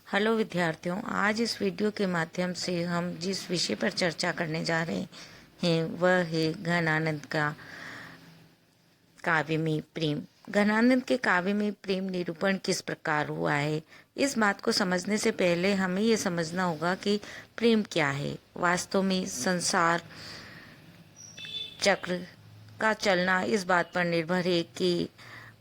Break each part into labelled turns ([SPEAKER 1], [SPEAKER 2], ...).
[SPEAKER 1] Hello विद्यार्थियों, आज इस वीडियो के माध्यम से हम जिस विषय पर चर्चा करने जा रहे हैं वह है घनानंद का काव्य में प्रेम। घनानंद के काव्य में प्रेम निरूपण किस प्रकार हुआ है, इस बात को समझने से पहले हमें ये समझना होगा कि प्रेम क्या है। वास्तव में संसार चक्र का चलना इस बात पर निर्भर है कि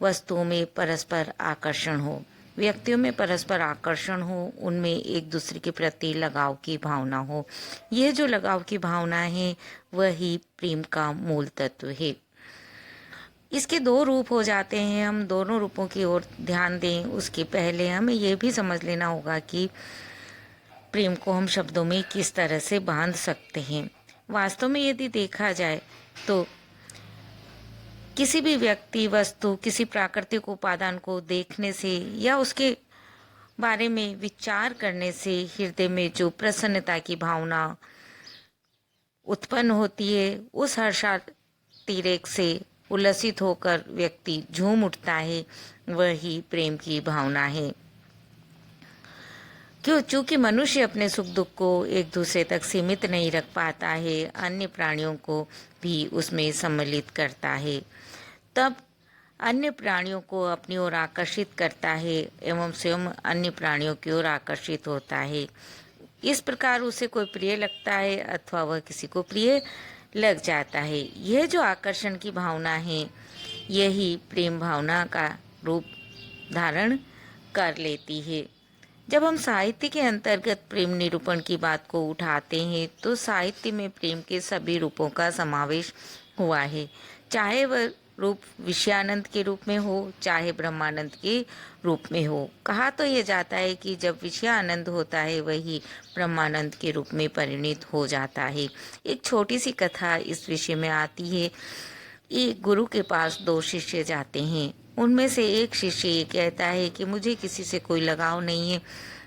[SPEAKER 1] वस्तुओं में परस्पर आकर्षण हो, व्यक्तियों में परस्पर आकर्षण हो, उनमें एक दूसरे के प्रति लगाव की भावना हो। यह जो लगाव की भावना है वही प्रेम का मूल तत्व है। इसके दो रूप हो जाते हैं, हम दोनों रूपों की ओर ध्यान दें उसके पहले हमें यह भी समझ लेना होगा कि प्रेम को हम शब्दों में किस तरह से बांध सकते हैं। वास्तव में यदि देखा जाए तो किसी भी व्यक्ति, वस्तु, किसी प्राकृतिक उपादान को देखने से या उसके बारे में विचार करने से हृदय में जो प्रसन्नता की भावना उत्पन्न होती है, उस हर्षातिरेक से उल्लसित होकर व्यक्ति झूम उठता है, वही प्रेम की भावना है। चूंकि मनुष्य अपने सुख दुख को एक दूसरे तक सीमित नहीं रख पाता है, अन्य प्राणियों को भी उसमें सम्मिलित करता है, तब अन्य प्राणियों को अपनी ओर आकर्षित करता है एवं स्वयं अन्य प्राणियों की ओर आकर्षित होता है। इस प्रकार उसे कोई प्रिय लगता है अथवा वह किसी को प्रिय लग जाता है। यह जो आकर्षण की भावना है, यही प्रेम भावना का रूप धारण कर लेती है। जब हम साहित्य के अंतर्गत प्रेम निरूपण की बात को उठाते हैं तो साहित्य में प्रेम के सभी रूपों का समावेश हुआ है, चाहे वह रूप विषयानंद के रूप में हो, चाहे ब्रह्मानंद के रूप में हो। कहा तो यह जाता है कि जब विषयानंद होता है वही ब्रह्मानंद के रूप में परिणित हो जाता है। एक छोटी सी कथा इस विषय में आती है। एक गुरु के पास दो शिष्य जाते हैं। उनमें से एक शिष्य ये कहता है कि मुझे किसी से कोई लगाव नहीं है,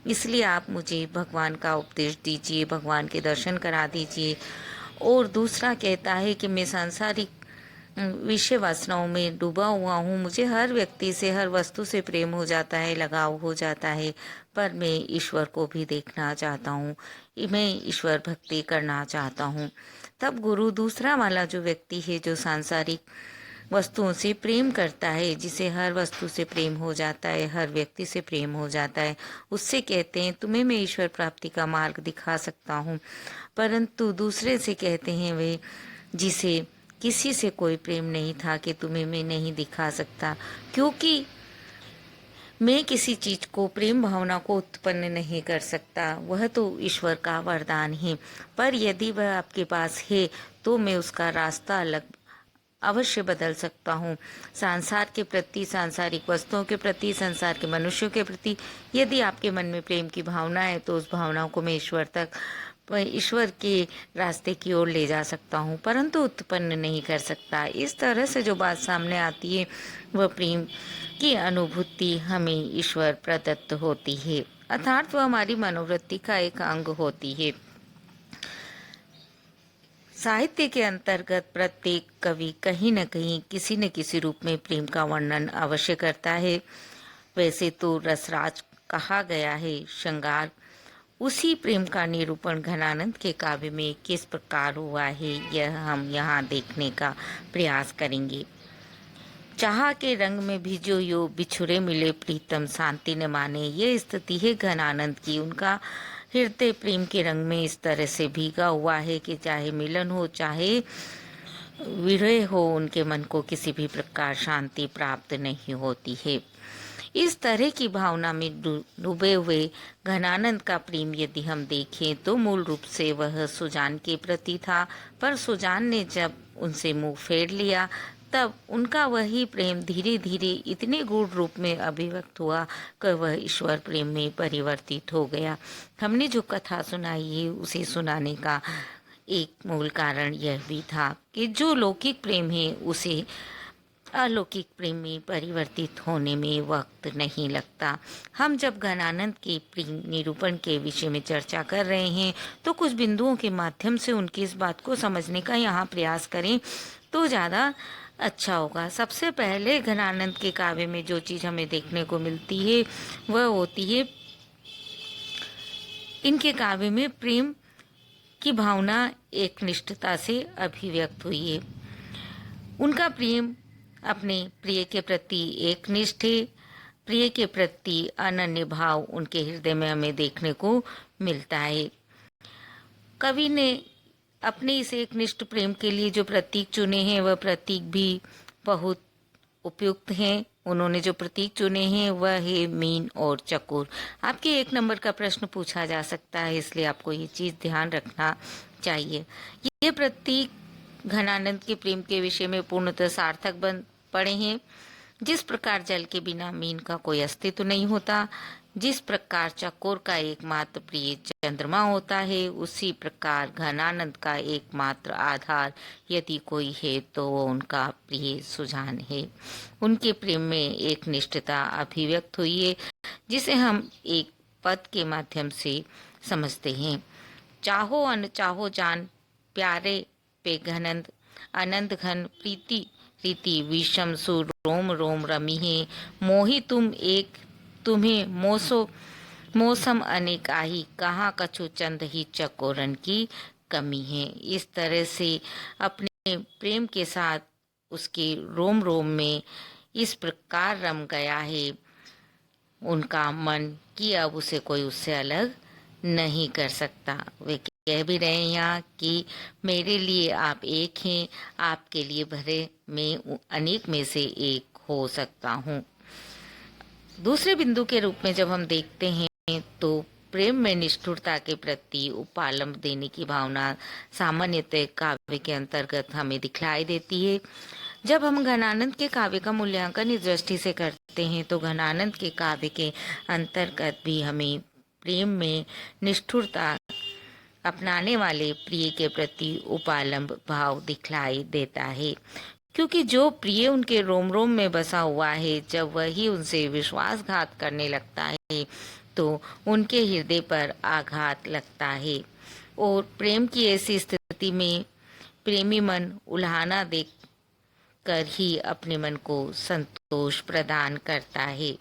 [SPEAKER 1] इसलिए आप मुझे भगवान का उपदेश दीजिए, भगवान के दर्शन करा दीजिए। और दूसरा कहता है कि मैं सांसारिक विषय वासनाओं में डूबा हुआ हूँ, मुझे हर व्यक्ति से, हर वस्तु से प्रेम हो जाता है, लगाव हो जाता है, पर मैं ईश्वर को भी देखना चाहता हूँ, मैं ईश्वर भक्ति करना चाहता हूँ। तब गुरु दूसरा वाला जो व्यक्ति है, जो सांसारिक वस्तुओं से प्रेम करता है, जिसे हर वस्तु से प्रेम हो जाता है, हर व्यक्ति से प्रेम हो जाता है, उससे कहते हैं तुम्हें मैं ईश्वर प्राप्ति का मार्ग दिखा सकता हूँ। परंतु दूसरे से कहते हैं वे जिसे किसी से कोई प्रेम नहीं था कि तुम्हें मैं नहीं दिखा सकता, क्योंकि मैं किसी चीज को, प्रेम भावना को उत्पन्न नहीं कर सकता, वह तो ईश्वर का वरदान है। पर यदि वह आपके पास है तो मैं उसका रास्ता अलग अवश्य बदल सकता हूँ। संसार के प्रति, सांसारिक वस्तुओं के प्रति, संसार के मनुष्यों के प्रति यदि आपके मन में प्रेम की भावना है तो उस भावना को मैं ईश्वर के रास्ते की ओर ले जा सकता हूँ, परंतु उत्पन्न नहीं कर सकता। इस तरह से जो बात सामने आती है वह प्रेम की अनुभूति हमें ईश्वर प्रदत्त होती है, अर्थात वह हमारी मनोवृत्ति का एक अंग होती है। साहित्य के अंतर्गत प्रत्येक कवि कहीं न कहीं, किसी न किसी रूप में प्रेम का वर्णन अवश्य करता है। वैसे तो रसराज कहा गया है श्रृंगार, उसी प्रेम का निरूपण घनानंद के काव्य में किस प्रकार हुआ है यह हम यहाँ देखने का प्रयास करेंगे। चाह के रंग में भिजो यो, बिछुरे मिले प्रीतम शांति न माने, ये स्थिति है घनानंद की। उनका हृदय प्रेम के रंग में इस तरह से भीगा हुआ है कि चाहे मिलन हो, चाहे विरह हो, उनके मन को किसी भी प्रकार शांति प्राप्त नहीं होती है। इस तरह की भावना में डूबे हुए घनानंद का प्रेम यदि हम देखें तो मूल रूप से वह सुजान के प्रति था, पर सुजान ने जब उनसे मुंह फेर लिया तब उनका वही प्रेम धीरे धीरे इतने गूढ़ रूप में अभिव्यक्त हुआ कि वह ईश्वर प्रेम में परिवर्तित हो गया। हमने जो कथा सुनाई है उसे सुनाने का एक मूल कारण यह भी था कि जो लौकिक प्रेम है उसे अलौकिक प्रेम में परिवर्तित होने में वक्त नहीं लगता। हम जब घनानंद के प्रेम निरूपण के विषय में चर्चा कर रहे हैं तो कुछ बिंदुओं के माध्यम से उनकी इस बात को समझने का यहाँ प्रयास करें तो ज़्यादा अच्छा होगा। सबसे पहले घनानंद के काव्य में जो चीज़ हमें देखने को मिलती है वह होती है इनके काव्य में प्रेम की भावना एक निष्ठता से अभिव्यक्त हुई है। उनका प्रेम अपने प्रिय के प्रति एकनिष्ठ है। प्रिय के प्रति अनन्य भाव उनके हृदय में हमें देखने को मिलता है। कवि ने अपने इस एकनिष्ठ प्रेम के लिए जो प्रतीक चुने हैं वह प्रतीक भी बहुत उपयुक्त हैं। उन्होंने जो प्रतीक चुने हैं वह है मीन और चकोर। आपके 1 नंबर का प्रश्न पूछा जा सकता है, इसलिए आपको ये चीज ध्यान रखना चाहिए। ये प्रतीक घनानंद के प्रेम के विषय में पूर्णतः सार्थक बन पड़े हैं। जिस प्रकार जल के बिना मीन का कोई अस्तित्व नहीं होता, जिस प्रकार चकोर का एकमात्र प्रिय चंद्रमा होता है, उसी प्रकार घनानंद का एकमात्र आधार यदि कोई है तो वो उनका प्रिय सुजान है। उनके प्रेम में एक निष्ठता अभिव्यक्त हुई है जिसे हम एक पद के माध्यम से समझते हैं। चाहो अनचाहो जान प्यारे पे घनंद, अनंत घन प्रीति रीति विषम सु रोम रोम रमी है, मोहि तुम एक तुम्हें मौसम अनेक आही, कहाँ कछु चंद ही चकोरन की कमी है। इस तरह से अपने प्रेम के साथ उसके रोम रोम में इस प्रकार रम गया है उनका मन कि अब उसे कोई उससे अलग नहीं कर सकता। वे कह भी रहे हैं यहाँ कि मेरे लिए आप एक हैं, आपके लिए भरे मैं अनेक में से एक हो सकता हूँ। दूसरे बिंदु के रूप में जब हम देखते हैं तो प्रेम में निष्ठुरता के प्रति उपालंब देने की भावना सामान्यतः काव्य के अंतर्गत हमें दिखलाई देती है। जब हम घनानंद के काव्य का मूल्यांकन इस दृष्टि से करते हैं तो घनानंद के काव्य के अंतर्गत भी हमें प्रेम में निष्ठुरता अपनाने वाले प्रिय के प्रति उपालंब भाव दिखलाई देता है, क्योंकि जो प्रिय उनके रोम रोम में बसा हुआ है, जब वही उनसे विश्वासघात करने लगता है तो उनके हृदय पर आघात लगता है। और प्रेम की ऐसी स्थिति में प्रेमी मन उल्हाना देख कर ही अपने मन को संतोष प्रदान करता है।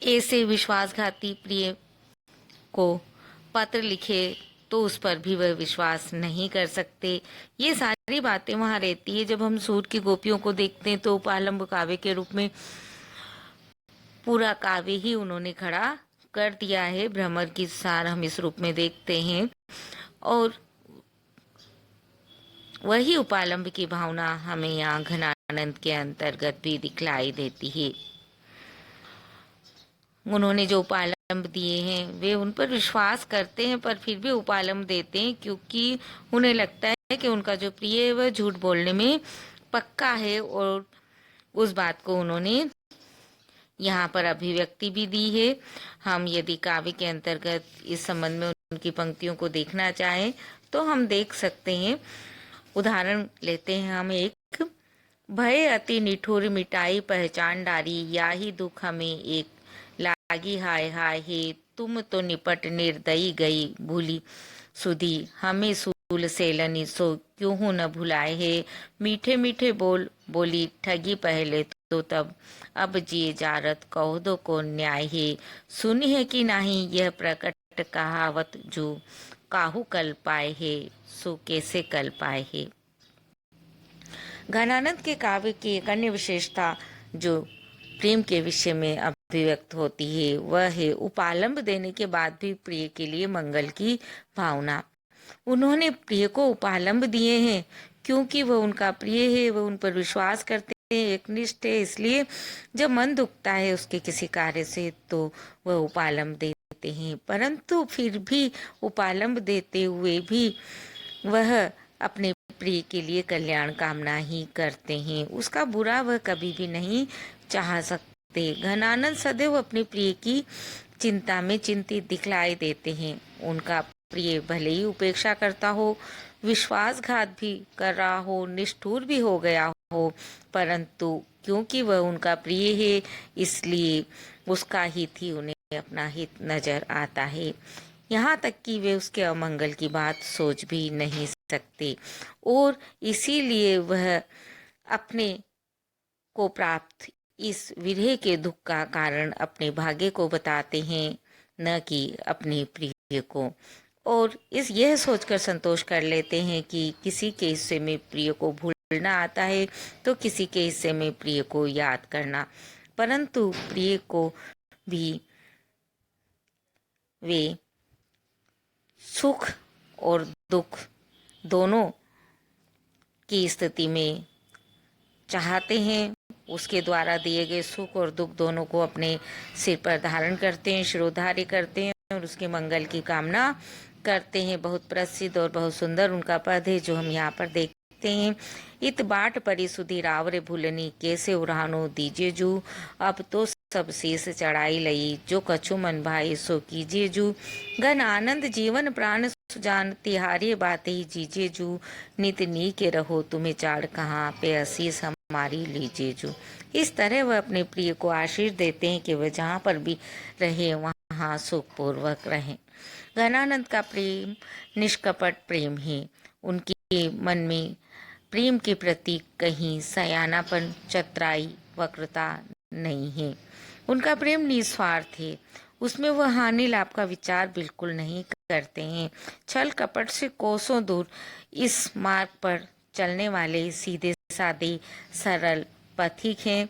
[SPEAKER 1] ऐसे विश्वासघाती प्रिय को पत्र लिखे तो उस पर भी वह विश्वास नहीं कर सकते। ये सारी बातें वहां रहती है। जब हम सूर की गोपियों को देखते हैं तो उपालंब काव्य के रूप में पूरा काव्य ही उन्होंने खड़ा कर दिया है। भ्रमर की सार हम इस रूप में देखते हैं और वही उपालंब की भावना हमें यहाँ घनानंद के अंतर्गत भी दिखलाई देती है। उन्होंने जो उपालंब दिए हैं वे उन पर विश्वास करते हैं पर फिर भी उपालंब देते हैं, क्योंकि उन्हें लगता है कि उनका जो प्रिय है वह झूठ बोलने में पक्का है। और उस बात को उन्होंने यहाँ पर अभिव्यक्ति भी दी है। हम यदि काव्य के अंतर्गत इस संबंध में उनकी पंक्तियों को देखना चाहें तो हम देख सकते हैं। उदाहरण लेते हैं हम एक, भय अति निठुर मिटाई पहचान डारी, या ही दुख हमें एक लागी हाय हाय हे, तुम तो निपट निर्दयी गई भूली सुधी, हमें सूल सेलनी सो क्यों न भुलाए है, मीठे मीठे बोल बोली ठगी पहले तो तब, अब जिए जारत कहो दो को न्याय है, सुनी है कि नहीं यह प्रकट कहावत जो काहू कल पाए है, सो कैसे कल पाए है। घनानंद के काव्य की एक अन्य विशेषता जो प्रेम के विषय में अभिव्यक्त होती है वह है उपालंब देने के बाद भी प्रिय के लिए मंगल की भावना। उन्होंने प्रिय को उपालंब दिए हैं क्योंकि वह उनका प्रिय है, वह उन पर विश्वास करते हैं, एकनिष्ठ है। इसलिए जब मन दुखता है उसके किसी कार्य से तो वह उपालंब देते हैं, परंतु फिर भी उपालंब देते हुए भी वह अपने प्रिय के लिए कल्याण कामना ही करते हैं, उसका बुरा वह कभी भी नहीं चाह सकते। घनानंद सदैव अपने प्रिय की चिंता में चिंतित दिखलाई देते हैं। उनका प्रिय भले ही उपेक्षा करता हो, विश्वासघात भी कर रहा हो, निष्ठुर भी हो गया हो, परंतु क्योंकि वह उनका प्रिय है इसलिए उसका हित ही उन्हें अपना हित नजर आता है। यहाँ तक कि वे उसके अमंगल की बात सोच भी नहीं सकते और इसीलिए वह अपने को प्राप्त इस विरह के दुख का कारण अपने भाग्य को बताते हैं न कि अपने प्रिय को। और यह सोचकर संतोष कर लेते हैं कि किसी के हिस्से में प्रिय को भूलना आता है तो किसी के हिस्से में प्रिय को याद करना, परंतु प्रिय को भी वे सुख और दुख दोनों की स्थिति में चाहते हैं, उसके द्वारा दिए गए सुख और दुख दोनों को अपने सिर पर धारण करते हैं, शिरोधार्य करते हैं और उसके मंगल की कामना करते हैं। बहुत प्रसिद्ध और बहुत सुंदर उनका पद है जो हम यहाँ पर देखते हैं। इत बाट परी सुधीर आवरे भूलनी, कैसे उड़ानो दीजिए जू, अब तो सब शेष चढ़ाई लई, जो कछु मन भाई सो कीजिए जू, घन आनंद जीवन प्राण सुजान, तिहारी बात ही जीजिए जू, नित नी के रहो तुम्हें चाड़ कहाँ, पे आशीष हमारी लीजिए जू। इस तरह वह अपने प्रिय को आशीष देते हैं कि वह जहाँ पर भी रहे वहाँ सुखपूर्वक रहें। घनानंद का प्रेम निष्कपट प्रेम है। उनके मन में प्रेम के प्रति कहीं सयानापन, चतुराई, वक्रता नहीं है। उनका प्रेम निस्वार्थ है। उसमें वह हानि लाभ का विचार बिल्कुल नहीं करते हैं। छल कपट से कोसों दूर इस मार्ग पर चलने वाले सीधे साधे सरल पथिक हैं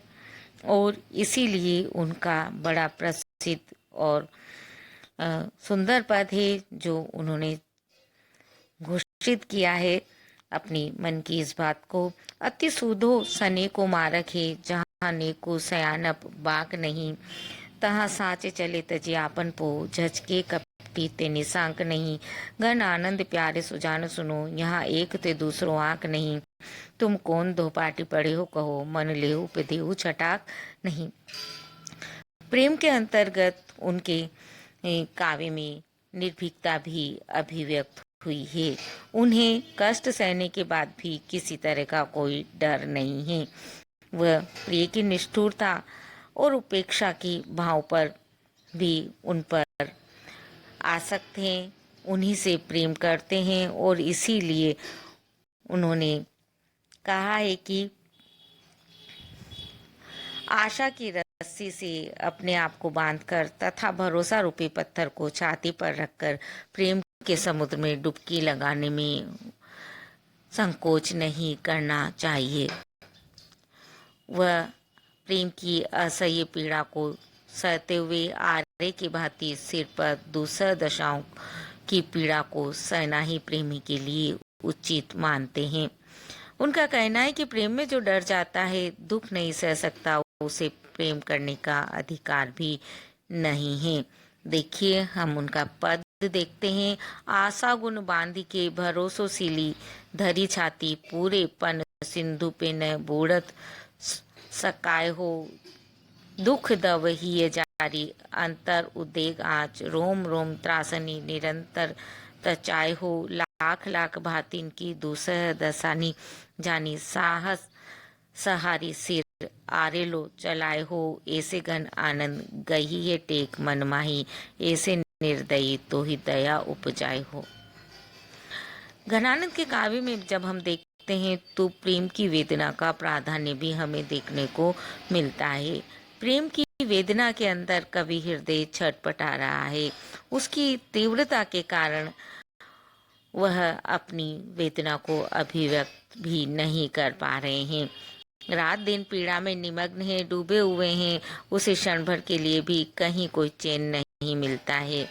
[SPEAKER 1] और इसीलिए उनका बड़ा प्रसिद्ध और सुंदर पद है जो उन्होंने घोषित किया है अपनी मन की इस बात को। अति सूधो सने को मारक है, जहाँ ने को सयानप बाक नहीं, तहाँ साचे चले तजे आपन पो, झज के कपटी ते निशांक नहीं, घन आनंद प्यारे सुजान सुनो, यहाँ एक ते दूसरो आंक नहीं, तुम कौन दो पाटी पड़े हो कहो, मन लेहु पे देहु छटाक नहीं। प्रेम के अंतर्गत उनके काव्य में निर्भीकता भी अभिव्यक्त हुई है। उन्हें कष्ट सहने के बाद भी किसी तरह का कोई डर नहीं है। वह प्रिय की निष्ठुरता और उपेक्षा की भाव पर भी उन पर आसक्त हैं, उन्हीं से प्रेम करते हैं और इसीलिए उन्होंने कहा है कि आशा की रस्सी से अपने आप को बांधकर तथा भरोसा रूपी पत्थर को छाती पर रखकर प्रेम के समुद्र में डुबकी लगाने में संकोच नहीं करना चाहिए। वह प्रेम की असह्य पीड़ा को सहते हुए आरे की भांति सिर पर दूसर दशाओं की पीड़ा को सहना ही प्रेमी के लिए उचित मानते हैं। उनका कहना है कि प्रेम में जो डर जाता है, दुख नहीं सह सकता, उसे प्रेम करने का अधिकार भी नहीं है। देखिए, हम उनका पद देखते हैं। आशा गुण बांधी के भरोसो सिली, धरी छाती पूरे पन सिंधु पे न बूढ़त सकाय हो, दुख दव ही जारी अंतर उदेग आँच, रोम रोम त्रासनी निरंतर तचाय हो, लाख लाख भातिन की दूसर दसानी, जानी साहस सहारी सिर आरेलो चलाए हो, ऐसे घन आनंद गही है टेक मन माही, ऐसे निर्दयी तो ही दया उपजाए हो। घनानंद के काव्य में जब हम देखते हैं तो प्रेम की वेदना का प्राधान्य भी हमें देखने को मिलता है। प्रेम की वेदना के अंदर कवि हृदय छटपटा रहा है। उसकी तीव्रता के कारण वह अपनी वेदना को अभिव्यक्त भी नहीं कर पा रहे हैं। रात दिन पीड़ा में निमग्न है, डूबे हुए हैं, उसे क्षण भर के लिए भी कहीं कोई चैन नहीं मिलता है।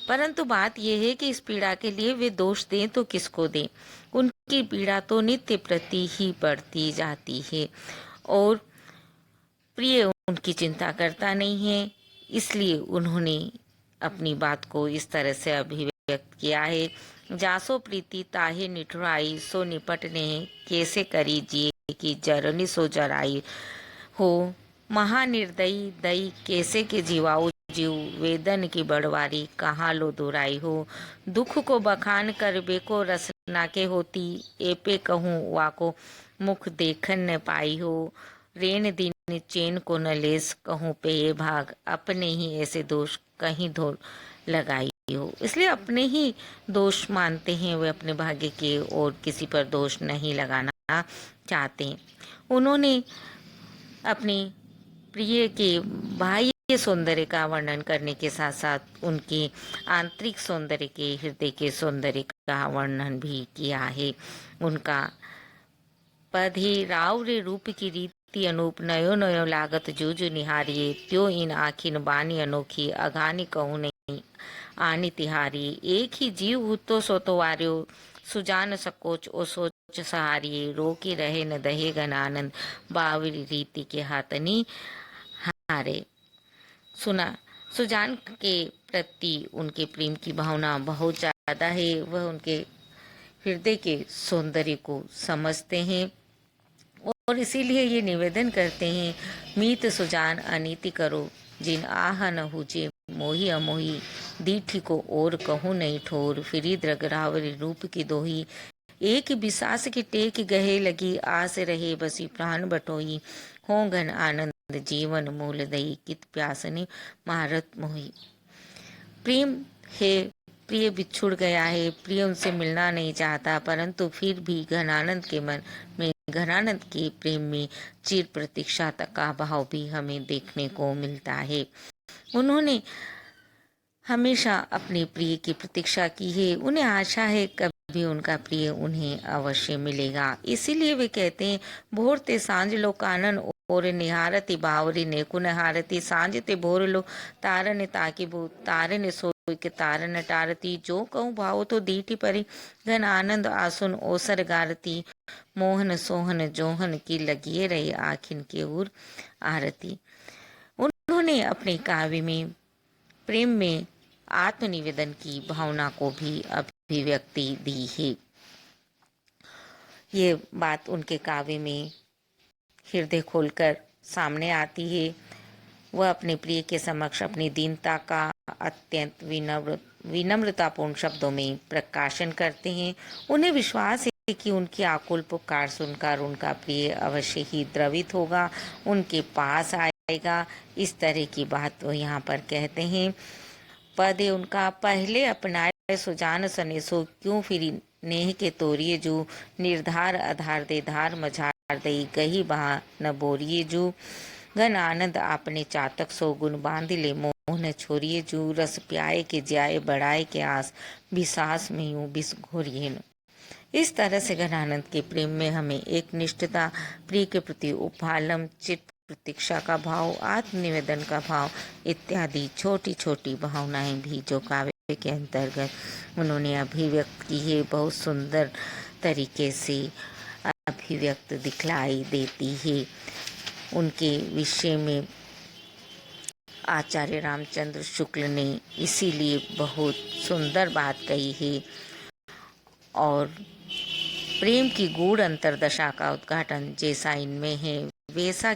[SPEAKER 1] परंतु बात यह है कि इस पीड़ा के लिए वे दोष दें तो किसको दें। उनकी पीड़ा तो नित्य प्रति ही बढ़ती जाती है और प्रिय उनकी चिंता करता नहीं है, इसलिए उन्होंने अपनी बात को इस तरह से अभिव्यक्त किया है। जासो प्रीति ताहे निठुराई, सो निपटने कैसे करी जिए की जरनी सो जराई हो, महानिर्दयी दई कैसे के जीवाऊ जीव, वेदन की बड़वारी कहाँ लो दुराई हो, दुख को बखान कर बेको रसना के होती, एपे कहूँ वाको मुख देखन न पाई हो, रेन दिन चैन को न लेस कहूँ पे ये भाग, अपने ही ऐसे दोष कहीं धो लगाई हो। इसलिए अपने ही दोष मानते हैं वे अपने भाग्य के और किसी पर दोष नहीं लगाना चाहते। उन्होंने अपनी प्रिय के बाह्य सौंदर्य का वर्णन करने के साथ साथ उनके आंतरिक सौंदर्य के, हृदय के सौंदर्य का वर्णन भी किया है। उनका पद ही राव रे रूप की रीति अनूप, नयो नयो लागत जूझ निहारिये, त्यो इन आखिन बानी अनोखी, अघानी कहूँ नहीं आनी तिहारी, एक ही जीव हूँ तो सो तो वार्यो, सुजान सकोच ओ सोच सहारिये, रोकी रहे न दहे घन आनंद, बावरी रीति के हाथनी हारे। सुना सुजान के प्रति उनके प्रेम की भावना बहुत ज्यादा है। वह उनके हृदय के सौंदर्य को समझते हैं और इसीलिए ये निवेदन करते हैं, मीत सुजान अनीति करो, जिन आह न हुजे मोही अमोही, दीठी को और कहूँ नहीं ठोर, फिरी द्रगरावरी रूप की दोही, एक बिसास की टेक गहे लगी, आस रहे बसी प्राण बटोही, हो घन आनंद जीवन मूल दई, कित प्यासनी महारत मोही। प्रेम है, प्रिय बिछुड़ गया है, प्रिय उनसे मिलना नहीं चाहता, परंतु फिर भी घनानंद के मन में, घनानंद के प्रेम में चिर प्रतीक्षा तक का भाव भी हमें देखने को मिलता है। उन्होंने हमेशा अपने प्रिय की प्रतीक्षा की है। उन्हें आशा है कभी उनका प्रिय उन्हें अवश्य मिलेगा। इसीलिए वे कहते हैं, भोर ते सांझ लो कानन और निहारती बावरी नेकु नहारती, सांझ ते भोर लो तारन ताकि तारन सोई के तारन टारती, जो कहूँ भाव तो दीठी परी, घन आनंद आसुन ओसर गारती, मोहन सोहन जोहन की लगिए रही आखिन के उर आरती। उन्होंने अपने काव्य में प्रेम में आत्मनिवेदन की भावना को भी अभिव्यक्ति दी है। ये बात उनके काव्य में हृदय खोलकर सामने आती है। वह अपने प्रिय के समक्ष अपनी दीनता का अत्यंत विनम्रतापूर्ण शब्दों में प्रकाशन करते हैं। उन्हें विश्वास है कि उनकी आकुल पुकार सुनकर उनका प्रिय अवश्य ही द्रवित होगा, उनके पास आएगा। इस तरह की बात वो यहाँ पर कहते हैं। पद उनका, पहले अपनाए सुजान सनेसो, क्यों फिरी नेह के तोरिए जू, निर्धार आधार दे धार मझार दई, गही बहा न बोरिए जू, घन आनंद आपने चातक सो, गुण बांध ले मोह न छोरिए जू, रस प्याए के ज्याए बढ़ाए के आस, बिसास में यूं बिस घोरिए न। इस तरह से घन आनंद के प्रेम में हमें एक निष्ठता, प्रिय के प्रति उपहालम, चित्त प्रतीक्षा का भाव, आत्मनिवेदन का भाव इत्यादि छोटी छोटी भावनाएं भी जो काव्य के अंतर्गत उन्होंने अभिव्यक्त की है, बहुत सुंदर तरीके से अभिव्यक्त दिखलाई देती है। उनके विषय में आचार्य रामचंद्र शुक्ल ने इसीलिए बहुत सुंदर बात कही है और प्रेम की गूढ़ अंतरदशा का उद्घाटन जैसा इनमें है वैसा